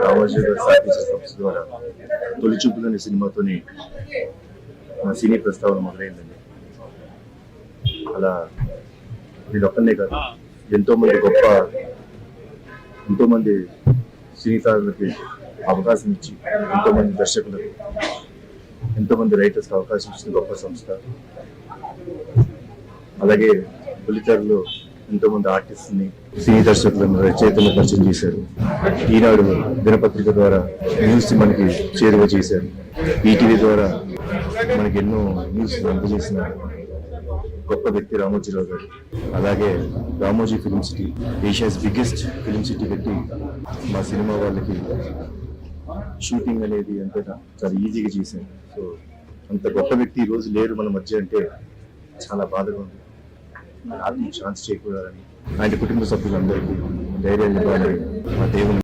రామోజీ గారు స్థాపించిన సంస్థ ద్వారా తొలి చూపులోని సినిమాతోని నా సినీ ప్రస్తావన మొదలైందండి. అలా నేను ఒక్కనే కాదు, ఎంతో మంది సినీ తారులకి అవకాశం ఇచ్చి, ఎంతో మంది దర్శకులకు, ఎంతో మంది రైటర్స్కి అవకాశం ఇచ్చిన గొప్ప సంస్థ. అలాగే బుల్లితెరలో ఎంతో మంది ఆర్టిస్ట్ని, సినీ దర్శకులను, రచయితలను పరిచయం చేశారు. ఈనాడు దినపత్రిక ద్వారా న్యూస్ మనకి చేరువ చేశారు. ఈటీవీ ద్వారా మనకి ఎన్నో న్యూస్ అందజేసిన గొప్ప వ్యక్తి రామోజీరావు గారు. అలాగే Ramoji film city, Asia's biggest film city పెట్టి మా సినిమా వాళ్ళకి షూటింగ్ అనేది అంతేనా చాలా ఈజీగా చేశాను. సో అంత గొప్ప వ్యక్తి ఈ రోజు లేరు మన మధ్య అంటే చాలా బాధగా ఉంది. ఆత్మకు శాంతి చేకూరాలని, ఆయన కుటుంబ సభ్యులందరికీ ధైర్యాన్ని ఇవ్వాలని మా దేవుని